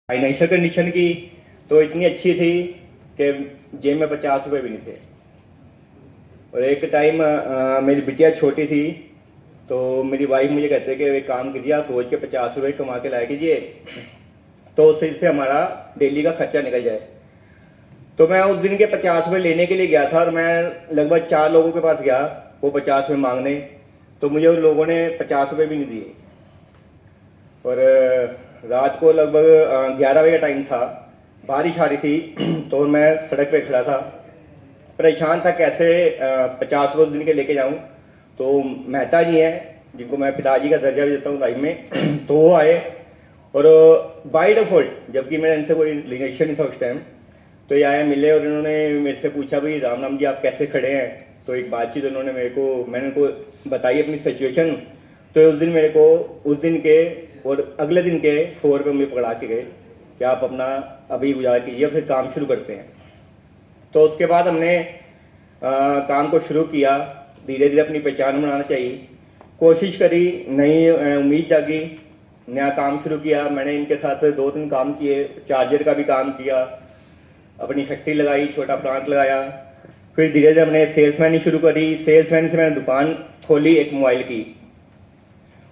Financial condition की तो इतनी अच्छी थी कि जेब में 50 रुपये भी नहीं थे। और एक टाइम मेरी बिटिया छोटी थी तो मेरी वाइफ मुझे कहते कि एक काम कीजिए, आप रोज के 50 रुपये कमा के लाया कीजिए तो उससे हमारा डेली का खर्चा निकल जाए। तो मैं उस दिन के 50 रुपये लेने के लिए गया था और मैं लगभग 4 लोगों के पास गया वो 50 रुपये मांगने, तो मुझे उन लोगों ने 50 रुपये भी नहीं दिए। और रात को लगभग 11 बजे का टाइम था, बारिश आ रही थी तो मैं सड़क पे खड़ा था, परेशान था कैसे 50 रुपये दिन के लेके जाऊं। तो मेहता जी हैं जिनको मैं पिताजी का दर्जा भी देता हूँ लाइफ में तो वो आए और बाय डिफॉल्ट, जबकि मेरा इनसे कोई रिलेशन नहीं था उस टाइम, तो ये आए मिले और इन्होंने मेरे से पूछा भाई राम राम जी आप कैसे खड़े हैं। तो एक बातचीत उन्होंने मैंने उनको बताई अपनी सिचुएशन। तो उस दिन मेरे को उस दिन के और अगले दिन के 100 रुपये मुझे पकड़ा के गए कि आप अपना अभी गुजारा कीजिए फिर काम शुरू करते हैं। तो उसके बाद हमने काम को शुरू किया, धीरे धीरे अपनी पहचान बनाना चाहिए, कोशिश करी, नई उम्मीद जागी, नया काम शुरू किया। मैंने इनके साथ 2-3 काम किए, चार्जर का भी काम किया, अपनी फैक्ट्री लगाई, छोटा प्लांट लगाया। फिर धीरे धीरे हमने सेल्समैन शुरू करी, सेल्समैन से मैंने दुकान खोली एक मोबाइल की,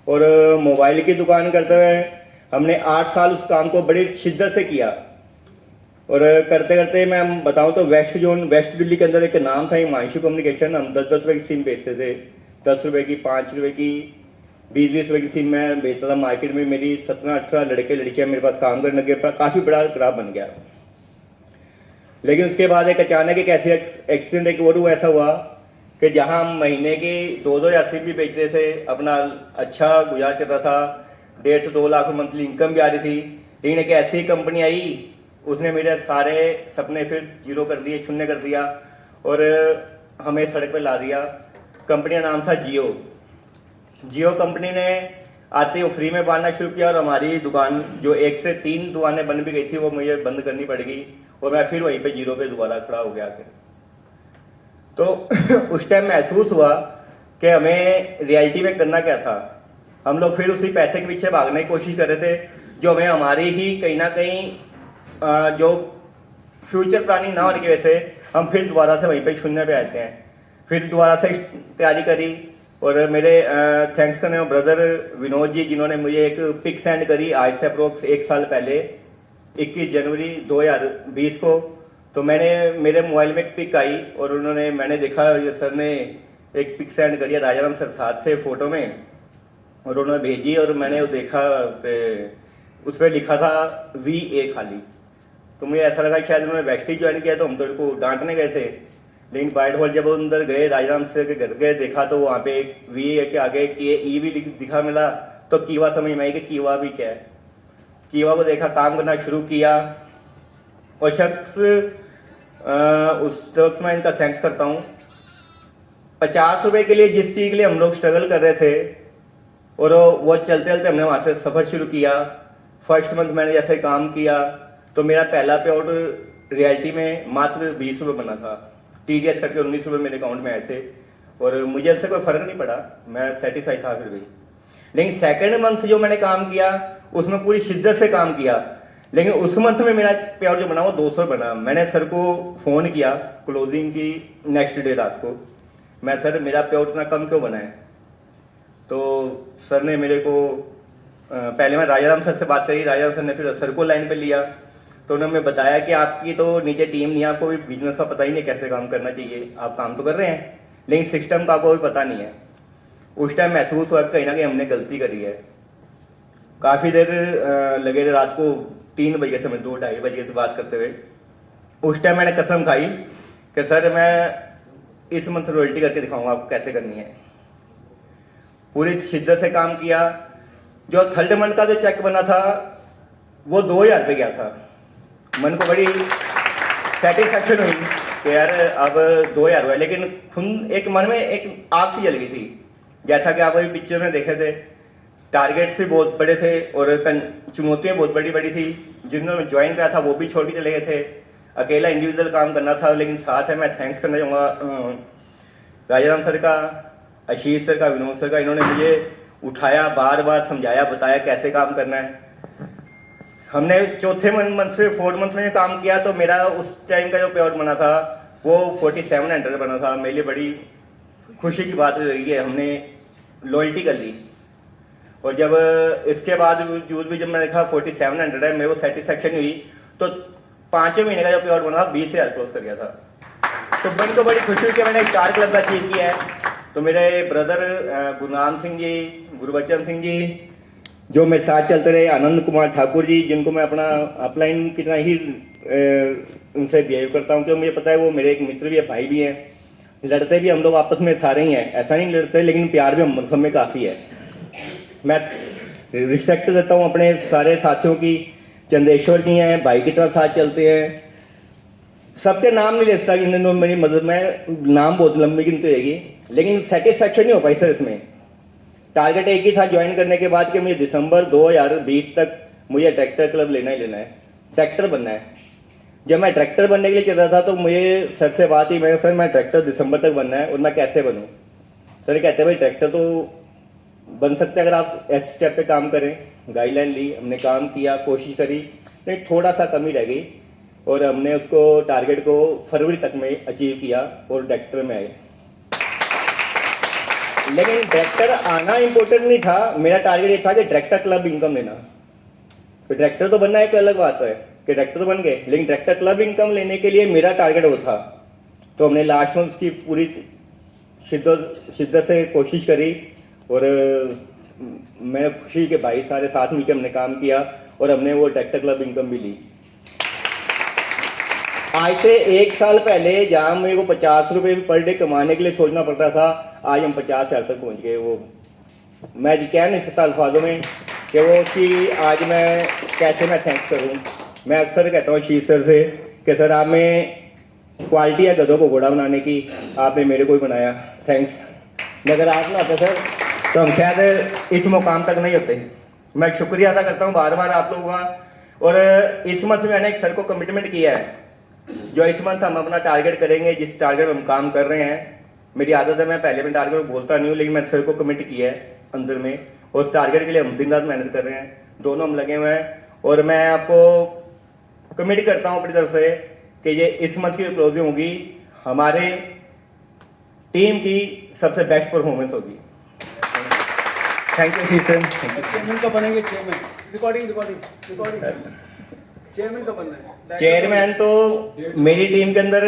और मोबाइल की दुकान करते हुए हमने 8 साल उस काम को बड़ी शिद्दत से किया। और करते करते मैं बताऊं तो वेस्ट दिल्ली के अंदर एक नाम था हिमांशु कम्युनिकेशन। हम 10-10 रुपए की सिम बेचते थे, 10 रुपए की, 5 रुपए की, 20-20 रुपए की सिम मैं बेचता था मार्केट में। मेरी 17-18 लड़के लड़कियां मेरे पास काम करने लगे, काफी बड़ा ग्राफ बन गया। लेकिन उसके बाद एक अचानक एक ऐसे एक्सीडेंट एक और ऐसा हुआ कि जहां हम महीने की 2-2 हज़ार सिम भी बेच रहे थे, अपना अच्छा गुजार चल रहा था, 1.5 से 2 लाख मंथली इनकम भी आ रही थी। लेकिन एक ऐसी कंपनी आई, उसने मेरे सारे सपने फिर जीरो कर दिए, शून्य कर दिया और हमें सड़क पे ला दिया। कंपनी का नाम था जियो कंपनी ने आते ही फ्री में बांटना शुरू किया और हमारी दुकान जो 1 से 3 दुकानें बंद भी गई थी वो मुझे बंद करनी पड़ेगी और मैं फिर वहीं पे जीरो पे दोबारा खड़ा हो गया। तो उस टाइम महसूस हुआ कि हमें रियलिटी में करना क्या था। हम लोग फिर उसी पैसे के पीछे भागने की कोशिश कर रहे थे जो हमें हमारी ही कहीं ना कहीं जो फ्यूचर प्लानिंग ना होने की वजह से हम फिर दोबारा से वहीं पे शून्य पे आते हैं। फिर दोबारा से तैयारी करी और मेरे थैंक्स करने ब्रदर विनोद जी जिन्होंने मुझे एक पिक सेंड करी आज से अप्रोक्स 1 साल पहले 21 जनवरी 2020 को। तो मेरे मोबाइल में एक पिक आई और मैंने देखा सर ने एक पिक सेंड करी, राजाराम सर साथ थे फोटो में, और उन्होंने भेजी और मैंने वो देखा, उस पर लिखा था VA खाली। तो मुझे ऐसा लगा शायद उन्होंने वैक्टी ज्वाइन किया तो हम तो उनको डांटने गए थे। लेकिन बाइट हॉल जब अंदर गए, राजाराम सर के घर गए, देखा तो वहाँ पे एक VA के आगे E भी दिखा मिला। तो कीवा समझ में आई कि कीवा भी क्या है। कीवा को देखा, काम करना शुरू किया और शख्स उस वक्त मैं इनका थैंक्स करता हूँ। 50 रुपए के लिए जिस चीज के लिए हम लोग स्ट्रगल कर रहे थे और वो चलते चलते हमने वहां से सफर शुरू किया। फर्स्ट मंथ मैंने जैसे काम किया तो मेरा पहला पे आउट रियलिटी में मात्र 20 रुपये बना था। TDS करके 19 रुपये मेरे अकाउंट में आए थे और मुझे इससे कोई फर्क नहीं पड़ा, मैं सेटिस्फाइड था फिर भी। लेकिन सेकेंड मंथ जो मैंने काम किया उसमें पूरी शिद्दत से काम किया, लेकिन उस मंथ में मेरा पे आउट जो बना वो 200 बना। मैंने सर को फोन किया क्लोजिंग की नेक्स्ट डे रात को, मैं सर मेरा पे आउट इतना कम क्यों बना है। तो सर ने मेरे को पहले मैं राजाराम सर से बात करी, राजाराम सर ने फिर सर को लाइन पे लिया। तो उन्होंने बताया कि आपकी तो नीचे टीम नहीं है, आपको भी बिजनेस का पता ही नहीं कैसे काम करना चाहिए, आप काम तो कर रहे हैं लेकिन सिस्टम का कोई पता नहीं है। उस टाइम महसूस हुआ कहीं ना कहीं हमने गलती करी है। काफ़ी देर लगे रात को 3 बजे से, मैं 2-2:30 बजे से बात करते हुए। उस टाइम मैंने कसम खाई कि सर मैं इस मंथ रॉयल्टी करके दिखाऊंगा आपको कैसे करनी है। पूरी शिद्दत से काम किया। जो थर्ड मंथ का जो चेक बना था वो 2,000 रुपये गया था। मन को बड़ी सेटिस्फैक्शन हुई कि यार अब 2,000 हुआ, लेकिन खुद एक मन में एक आग सी जल गई थी। जैसा कि आप अभी पिक्चर में देखे थे, टारगेट्स भी बहुत बड़े थे और चुनौतियां बहुत बड़ी बड़ी थी। जिन्होंने ज्वाइन करा था वो भी छोड़ के चले गए थे, अकेला इंडिविजुअल काम करना था। लेकिन साथ है मैं थैंक्स करना चाहूँगा राजाराम सर का, आशीष सर का, विनोद सर का। इन्होंने मुझे उठाया, बार बार समझाया, बताया कैसे काम करना है। हमने चौथे मंथ में 4th मंथ में काम किया तो मेरा उस टाइम का जो पे आउट बना था वो 4700 बना था। मेरे लिए बड़ी खुशी की बात रही है, हमने लॉयल्टी कर ली। और जब इसके बाद यूज भी जब मैंने देखा 4700 है, मेरे को सेटिस्फेक्शन हुई। तो 5 महीने का जो पे आउट बना था 20,000 क्रॉस कर गया था। तो मेरे को बड़ी खुशी हुई कि मैंने स्टार क्लब का अचीव किया है। तो मेरे ब्रदर गुरनाम सिंह जी, गुरबचन सिंह जी जो मेरे साथ चलते रहे, आनंद कुमार ठाकुर जी जिनको मैं अपना अपलाइन कितना ही उनसे बिहेव करता हूँ, क्योंकि मुझे पता है वो मेरे एक मित्र भी है, भाई भी हैं। लड़ते भी हम लोग आपस में सारे ही हैं, ऐसा नहीं लड़ते, लेकिन प्यार भी हम सब में काफ़ी है। मैं रिस्पेक्ट देता हूँ अपने सारे साथियों की। चंदेश्वर जी हैं, भाई की तरह साथ चलते हैं। सबके नाम नहीं ले सकता कि इन्होंने मेरी मदद में, नाम बहुत लंबी गिनती रहेगी, लेकिन सेटिस्फेक्शन नहीं हो पाई सर। इसमें टारगेट एक ही था ज्वाइन करने के बाद कि मुझे दिसंबर 2020 तक मुझे ट्रैक्टर क्लब लेना ही लेना है, ट्रैक्टर बनना है। जब मैं ट्रैक्टर बनने के लिए चल रहा था तो मुझे सर से बात ही, मैं सर मैं ट्रैक्टर दिसंबर तक बनना है और मैं कैसे बनूं। सर कहते हैं भाई ट्रैक्टर तो बन सकते हैं अगर आप इस स्टेप पे काम करें। गाइडलाइन ली, हमने काम किया, कोशिश करी, लेकिन थोड़ा सा कमी रह गई और हमने उसको टारगेट को फरवरी तक में अचीव किया और ट्रैक्टर में आए। लेकिन ट्रैक्टर आना इंपॉर्टेंट नहीं था, मेरा टारगेट ये था कि ट्रैक्टर क्लब इनकम लेना। तो ट्रैक्टर तो बनना एक अलग बात है कि ट्रैक्टर तो बन गए, लेकिन ट्रैक्टर क्लब इनकम लेने के लिए मेरा टारगेट वो था। तो हमने लास्ट में उसकी पूरी शिद्दत से कोशिश करी और मैं खुशी के भाई सारे साथ मिलकर हमने काम किया और हमने वो ट्रैक्टर क्लब इनकम भी ली। आज से 1 साल पहले जहाँ मेरे को 50 रुपये पर डे कमाने के लिए सोचना पड़ता था, आज हम 50,000 तक पहुँच गए। वो मैं कह नहीं सकता अल्फाजों में कि वो उसकी आज मैं कैसे मैं थैंक्स करूँ। मैं अक्सर कहता हूँ शीश सर से कि सर आप में क्वालिटी है गधों को घोड़ा बनाने की, आपने मेरे को ही बनाया, थैंक्स। अगर आप ना होते सर तो हम शायद इस मुकाम तक नहीं होते। मैं शुक्रिया अदा करता हूँ बार बार आप लोगों का। और इस मंथ में मैंने एक सर को कमिटमेंट किया है, जो इस मंथ हम अपना टारगेट करेंगे, जिस टारगेट हम काम कर रहे हैं। मेरी आदत है मैं पहले में टारगेट बोलता नहीं हूँ, लेकिन मैंने सर को कमिट किया है अंदर में, और टारगेट के लिए हम दिन रात मेहनत कर रहे हैं, दोनों हम लगे हुए हैं। और मैं आपको कमिट करता हूँ अपनी तरफ से कि ये इस मंथ की क्लोजिंग होगी, हमारे टीम की सबसे बेस्ट परफॉर्मेंस होगी। थैंक यू शीशन। चेयरमैन कब बनेंगे? चेयरमैन रिकॉर्डिंग चेयरमैन कब बनना है? चेयरमैन तो मेरी टीम के अंदर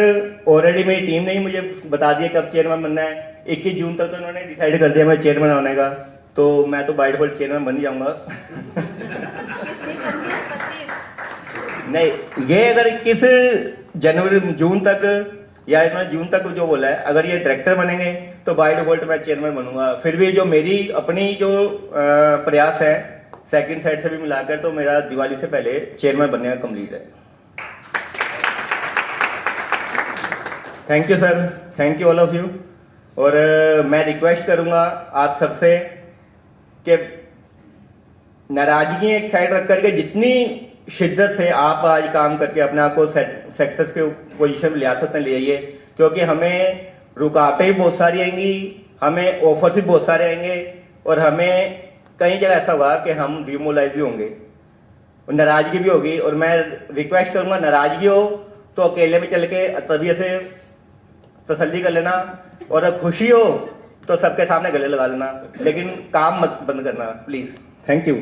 ऑलरेडी मेरी टीम ने ही मुझे बता दिया कब चेयरमैन बनना है। 21 जून तक तो इन्होंने डिसाइड कर दिया मैं चेयरमैन होने का, तो मैं तो बाय डिफॉल्ट चेयरमैन बन ही जाऊंगा। नहीं, ये अगर 21 जून तक या इन्होंने जून तक जो बोला है, अगर ये डायरेक्टर बनेंगे तो बाय डिफॉल्ट मैं चेयरमैन बनूंगा। फिर भी जो मेरी अपनी जो प्रयास है सेकंड साइड से भी मिलाकर, तो मेरा दिवाली से पहले चेयरमैन बनने का कंप्लीट है। Thank you sir, thank you all of you. और मैं रिक्वेस्ट करूंगा आप सबसे कि नाराजगी एक साइड रख करके जितनी शिद्दत से आप आज काम करके अपने आप को सक्सेस के पोजीशन में ले आ सकते हैं, ले आइए। क्योंकि हमें रुकावटें भी बहुत सारी आएंगी, हमें ऑफर्स भी बहुत सारे आएंगे, और हमें कई जगह ऐसा होगा कि हम डिमोलाइज भी होंगे और नाराजगी भी होगी। और मैं रिक्वेस्ट करूंगा, नाराजगी हो तो अकेले में चल के तबीयत से तसल्ली कर लेना, और खुशी हो तो सबके सामने गले लगा लेना, लेकिन काम मत बंद करना प्लीज। Thank you.